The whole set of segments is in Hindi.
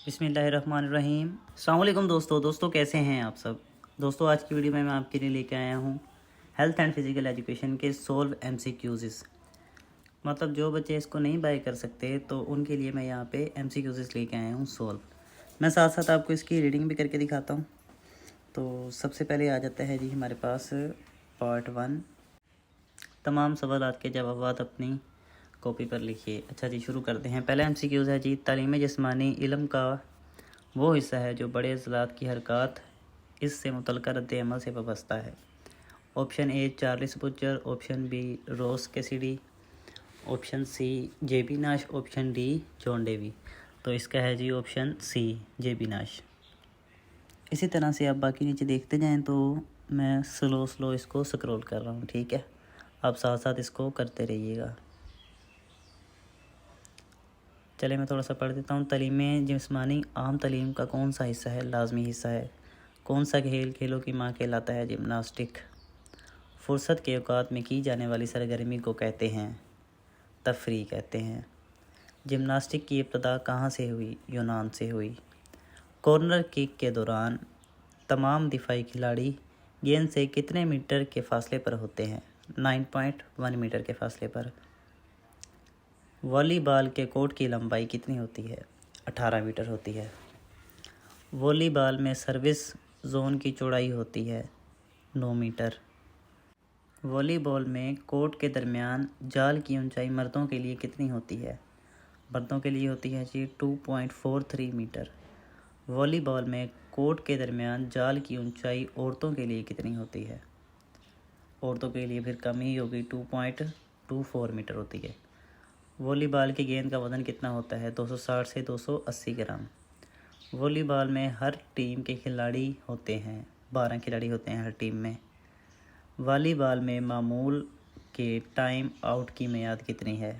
बिस्मिल्लाहिर्रहमानिर्रहीम। अस्सलाम वालेकुम दोस्तों कैसे हैं आप सब। दोस्तों आज की वीडियो में मैं आपके लिए लेके आया हूँ हेल्थ एंड फिज़िकल एजुकेशन के सोल्व एमसीक्यूज़। मतलब जो बच्चे इसको नहीं बाय कर सकते तो उनके लिए मैं यहाँ पे एमसीक्यूज़ लेके आया हूँ सोल्व। मैं साथ साथ आपको इसकी रीडिंग भी करके दिखाता हूँ। तो सबसे पहले आ जाता है जी हमारे पास पार्ट 1। तमाम सवालात के जवाब अपनी कॉपी पर लिखिए। अच्छा जी, शुरू करते हैं। पहला एमसीक्यूज़ है जी, तालीम जिस्मानी इल्म का वो हिस्सा है जो बड़े अज़लात की हरकत इससे मुतल्लिक़ रद्द-ए-अमल से वाबस्ता है। Option A Charles Butcher, option B Ross Cassidy, option C JB Nash, option D John Dewey. तो इसका है जी ऑप्शन सी जेबी नाश। इसी तरह से आप बाकी नीचे देखते जाएं तो मैं स्लो इसको स्क्रॉल कर रहा हूँ, ठीक है। आप साथ साथ इसको करते रहिएगा। चले मैं थोड़ा सा पढ़ देता हूँ। तालीम जिस्मानी आम तालीम का कौन सा हिस्सा है, लाजमी हिस्सा है। कौन सा खेल खेलों की माँ कहलाता है, जिम्नास्टिक। फुर्सत के औकात में की जाने वाली सरगर्मी को कहते हैं, तफरी कहते हैं। जिम्नास्टिक की इब्तदा कहाँ से हुई, यूनान से हुई। कॉर्नर किक के दौरान तमाम दिफाई खिलाड़ी गेंद से कितने मीटर के फासले पर होते हैं, 9.1 मीटर के फासले पर। वॉलीबॉल के कोर्ट की लंबाई कितनी होती है, 18 मीटर होती है। वॉलीबॉल में सर्विस जोन की चौड़ाई होती है 9 मीटर। वॉलीबॉल में कोर्ट के दरमियान जाल की ऊंचाई मर्दों के लिए कितनी होती है, मर्दों के लिए होती है जी 2.43 मीटर। वॉलीबॉल में कोर्ट के दरमियान जाल की ऊंचाई औरतों के लिए कितनी होती है, औरतों के लिए फिर कम ही होगी, 2.24 मीटर होती है। वॉलीबॉल की गेंद का वज़न कितना होता है, 260 से 280 ग्राम। वॉलीबॉल में हर टीम के खिलाड़ी होते हैं, 12 खिलाड़ी होते हैं हर टीम में। वॉलीबॉल में मामूल के टाइम आउट की मियाद कितनी है।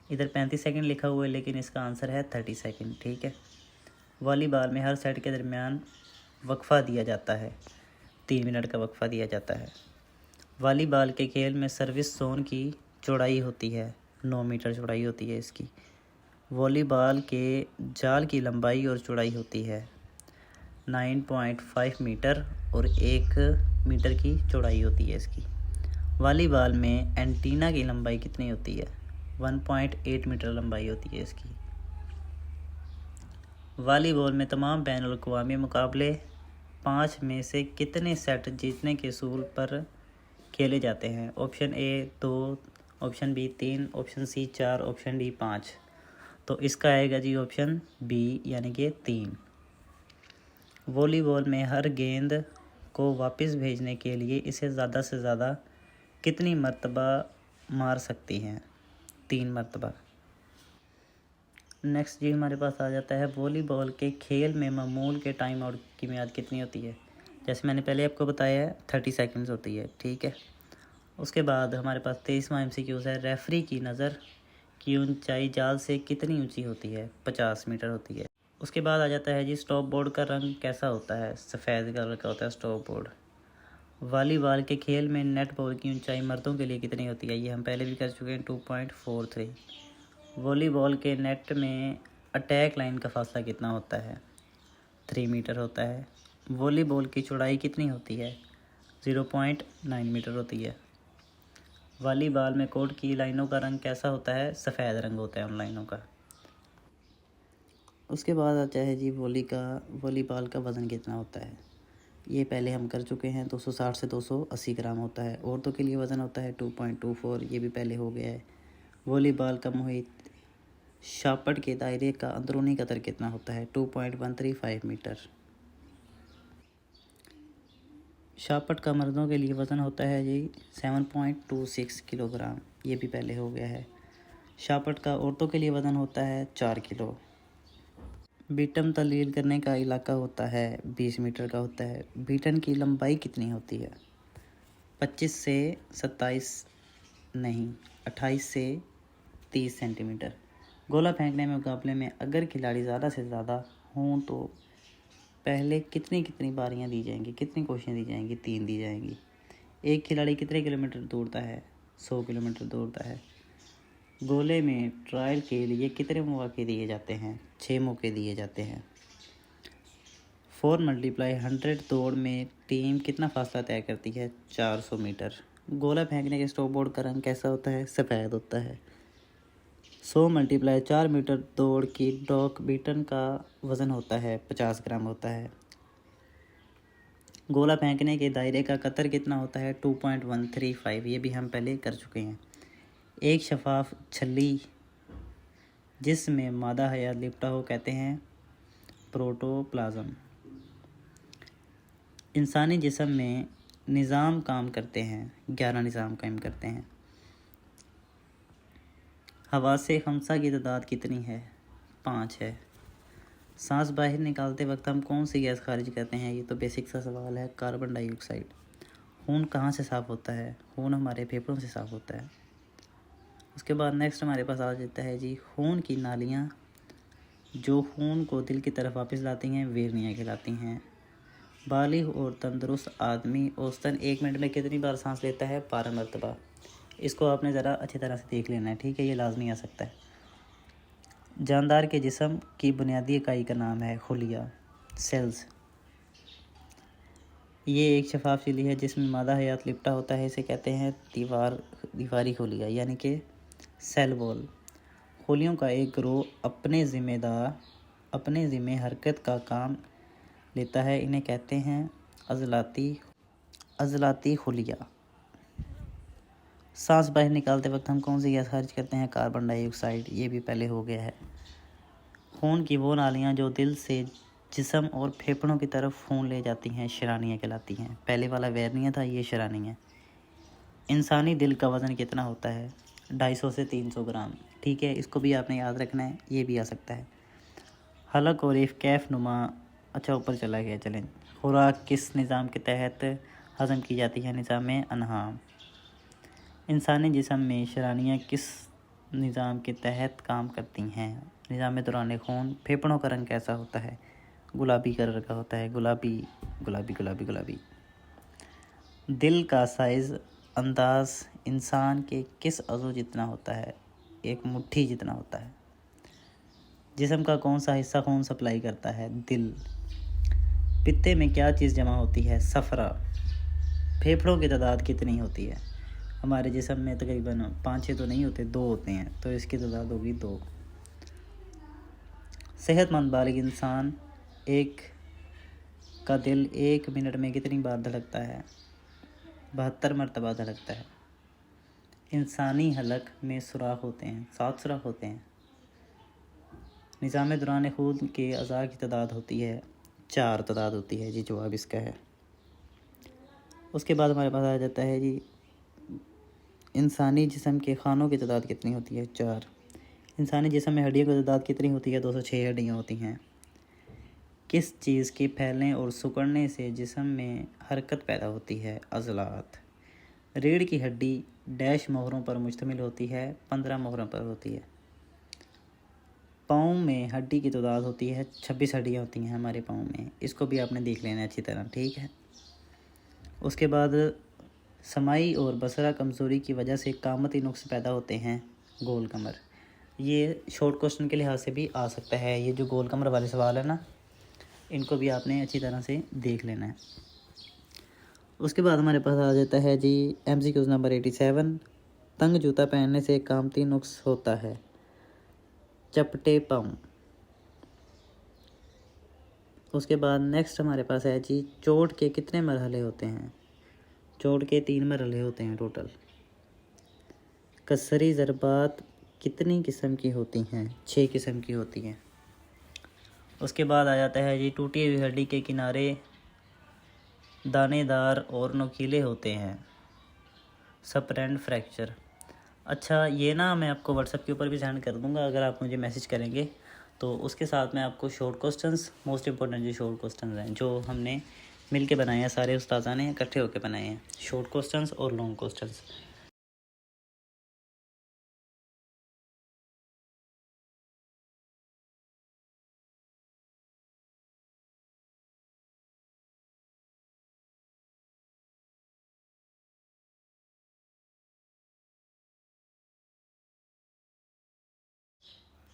इधर 35 सेकंड लिखा हुआ है लेकिन इसका आंसर है 30 सेकंड, ठीक है। वॉलीबॉल में हर सेट के दरमियान वक्फ़ा दिया जाता है, 3 मिनट का वक्फ़ा दिया जाता है। वॉलीबॉल के खेल में सर्विस जोन की चौड़ाई होती है 9 मीटर चौड़ाई होती है इसकी। वॉलीबॉल के जाल की लंबाई और चौड़ाई होती है 9.5 मीटर और 1 मीटर की चौड़ाई होती है इसकी। वॉलीबॉल में एंटीना की लंबाई कितनी होती है, 1.8 मीटर लंबाई होती है इसकी। वॉलीबॉल में तमाम बैनुल अक़वामी मुकाबले 5 में से कितने सेट जीतने के असूल पर खेले जाते हैं। Option A 2, option B 3, option C 4, option D 5। तो इसका आएगा जी ऑप्शन बी यानी कि 3। वॉलीबॉल में हर गेंद को वापस भेजने के लिए इसे ज़्यादा से ज़्यादा कितनी मरतबा मार सकती हैं, 3 मरतबा। नेक्स्ट जी हमारे पास आ जाता है वॉलीबॉल के खेल में मामूल के टाइम आउट की मियाद कितनी होती है। जैसे मैंने पहले आपको बताया है 30 सेकंड्स होती है, ठीक है। उसके बाद हमारे पास 23वां एमसीक्यूज़ है, रेफरी की नज़र की ऊंचाई जाल से कितनी ऊंची होती है, 50 मीटर होती है। उसके बाद आ जाता है जी स्टॉप बोर्ड का रंग कैसा होता है, सफ़ेद कलर का होता है स्टॉप बोर्ड। वॉलीबॉल के खेल में नेट बॉल की ऊंचाई मर्दों के लिए कितनी होती है, ये हम पहले भी कर चुके हैं, 2.43। वॉलीबॉल के नेट में अटैक लाइन का फासला कितना होता है, 3 मीटर होता है। वॉलीबॉल की चौड़ाई कितनी होती है, 0.9 मीटर होती है। वॉलीबॉल में कोर्ट की लाइनों का रंग कैसा होता है, सफ़ेद रंग होता है उन लाइनों का। उसके बाद आता है जी वॉलीबॉल का वज़न कितना होता है, ये पहले हम कर चुके हैं, 260 से 280 ग्राम होता है। औरतों के लिए वज़न होता है 2.24, ये भी पहले हो गया है। वॉलीबॉल का मुहित शापट के दायरे का अंदरूनी कतर कितना होता है, 2.135 मीटर। शापट का मर्दों के लिए वज़न होता है जी 7.26 किलोग्राम, ये भी पहले हो गया है। शापट का औरतों के लिए वज़न होता है 4 किलो। बीटम तल्लील करने का इलाका होता है 20 मीटर का होता है। बीटन की लंबाई कितनी होती है, 25 से 27 नहीं 28 से 30 सेंटीमीटर। गोला फेंकने में मुकाबले में अगर खिलाड़ी ज़्यादा से ज़्यादा हों तो पहले कितनी कितनी बारियां दी जाएंगी, कितनी कोशिशें दी जाएंगी, 3 दी जाएंगी। एक खिलाड़ी कितने किलोमीटर दौड़ता है, 100 किलोमीटर दौड़ता है। गोले में ट्रायल के लिए कितने मौके दिए जाते हैं? 6 मौके दिए जाते हैं। 4 मल्टीप्लाई 100 दौड़ में टीम कितना फासला तय करती है? 400 मीटर। गोला फेंकने के स्टॉप बोर्ड का रंग कैसा होता है? सफ़ेद होता है। 100 मल्टीप्लाई 4 मीटर दौड़ की डॉग बीटन का वज़न होता है 50 ग्राम होता है। गोला फेंकने के दायरे का कतर कितना होता है? 2.135। ये भी हम पहले कर चुके हैं। एक शफाफ छल्ली जिसमें मादा हयात लिपटा हो कहते हैं प्रोटोप्लाज्म। इंसानी जिस्म में निज़ाम काम करते हैं, 11 निज़ाम काम करते हैं। हवासे खमसा की तादाद कितनी है? 5 है। सांस बाहर निकालते वक्त हम कौन सी गैस खारिज करते हैं? ये तो बेसिक सा सवाल है, कार्बन डाइऑक्साइड। खून कहाँ से साफ़ होता है? खून हमारे फेफड़ों से साफ़ होता है। उसके बाद नेक्स्ट हमारे पास आ जाता है जी खून की नालियाँ जो खून को दिल की तरफ वापस लाती हैं, वेरनियाँ कहलाती हैं। बालिग और तंदुरुस्त आदमी औसतन 1 मिनट में कितनी बार सांस लेता है? 12 मरतबा। इसको आपने ज़रा अच्छी तरह से देख लेना है, ठीक है, ये लाजमी आ सकता है। जानदार के जिस्म की बुनियादी इकाई का नाम है खुलिया, सेल्स। ये एक शफाफ झिल्ली है जिसमें मादा हयात लिपटा होता है, इसे कहते हैं दीवारी खुलिया यानी कि सेल वॉल। खोलियों का एक ग्रोह अपने ज़िम्मे हरकत का काम लेता है, इन्हें कहते हैं अज़लाती खुलिया। सांस बाहर निकालते वक्त हम कौन सी गैस खारिज करते हैं? Carbon dioxide. ये भी पहले हो गया है। खून की वो नालियाँ जो दिल से जिस्म और फेफड़ों की तरफ खून ले जाती हैं, शरानियाँ कहलाती हैं। पहले वाला वेरनिया था, ये शरानियाँ। इंसानी दिल का वज़न कितना होता है? 250 से 300 ग्राम। ठीक है, इसको भी आपने याद रखना है, ये भी आ सकता है। हलक और एक कैफ नुमा, अच्छा ऊपर चला गया, चलें। खुराक किस निज़ाम के तहत हज़म की जाती है? निज़ाम अनहाम। इंसानी जिस्म में शरानियाँ किस निज़ाम के तहत काम करती हैं? निज़ाम दौरान खून। फेफड़ों का रंग कैसा होता है? गुलाबी कलर का होता है, गुलाबी गुलाबी गुलाबी गुलाबी। दिल का साइज़ अंदाज़ इंसान के किस अज़ू जितना होता है? एक मुट्ठी जितना होता है। जिस्म का कौन सा हिस्सा खून सप्लाई करता है? दिल। पित्ते में क्या चीज़ जमा होती है? सफ़रा। फेफड़ों की तादाद कितनी होती है? हमारे जिस्म में तकरीबन 5-6 तो नहीं होते, 2 होते हैं, तो इसकी तादाद होगी 2। सेहतमंद बालिग इंसान एक का दिल 1 मिनट में कितनी बार धड़कता है? 72 मरतबा धड़कता है। इंसानी हलक में सुराख होते हैं, 7 सुराख होते हैं। निज़ाम दौरान खून के अज़ा की तादाद होती है 4 तादाद होती है जी, जवाब इसका है। उसके बाद हमारे पास आ जाता है जी इंसानी जिस्म के खानों की तादाद कितनी होती है? 4। इंसानी जिस्म में हड्डियों की तादाद कितनी होती है? 206 हड्डियाँ होती हैं। किस चीज़ के फैलने और सिकुड़ने से जिस्म में हरकत पैदा होती है? अज़लात। रीढ़ की हड्डी डैश मोहरों पर मुश्तमिल होती है? 15 मोहरों पर होती है। पाँव में हड्डी की तादाद होती है 26 हड्डियाँ होती हैं हमारे पाँव में, इसको भी आपने देख लेना अच्छी तरह, ठीक है। उसके बाद समाई और बसरा कमज़ोरी की वजह से कामती नुक्स पैदा होते हैं, गोल कमर। ये शॉर्ट क्वेश्चन के लिहाज से भी आ सकता है, ये जो गोल कमर वाले सवाल है ना, इनको भी आपने अच्छी तरह से देख लेना है। उसके बाद हमारे पास आ जाता है जी MCQ नंबर 87। तंग जूता पहनने से कामती नुक्स होता है, चपटे पाँव। उसके बाद नेक्स्ट हमारे पास है जी चोट के कितने मरहले होते हैं? चोट के 3 मरहले होते हैं टोटल। कसरी ज़रबात कितनी किस्म की होती हैं? 6 किस्म की होती हैं। उसके बाद आ जाता है जी टूटी हुई हड्डी के किनारे दानेदार और नुकीले होते हैं, स्प्रैंड फ्रैक्चर। अच्छा, ये ना मैं आपको व्हाट्सएप के ऊपर भी सेंड कर दूंगा, अगर आप मुझे मैसेज करेंगे तो उसके साथ मैं आपको शॉर्ट क्वेश्चंस, मोस्ट इंपॉर्टेंट जो शॉर्ट क्वेश्चंस हैं जो हमने मिल के बनाए हैं, सारे उस्तादा ने इकट्ठे होकर बनाए हैं, शॉर्ट क्वेश्चंस और लॉन्ग क्वेश्चंस।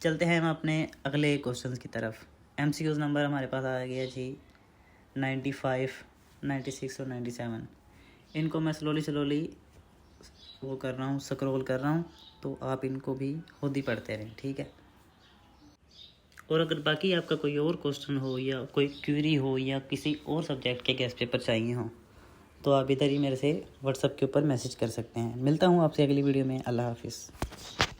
चलते हैं हम अपने अगले क्वेश्चंस की तरफ। MCQs नंबर हमारे पास आ गया जी 95, 96 और 97। इनको मैं स्लोली वो कर रहा हूँ, स्क्रॉल कर रहा हूँ, तो आप इनको भी खुद ही पढ़ते रहें, ठीक है। और अगर बाकी आपका कोई और क्वेश्चन हो या कोई क्वेरी हो या किसी और सब्जेक्ट के गेस्ट पेपर चाहिए हो, तो आप इधर ही मेरे से व्हाट्सएप के ऊपर मैसेज कर सकते हैं। मिलता हूँ आपसे अगली वीडियो में। अल्लाह हाफिज़।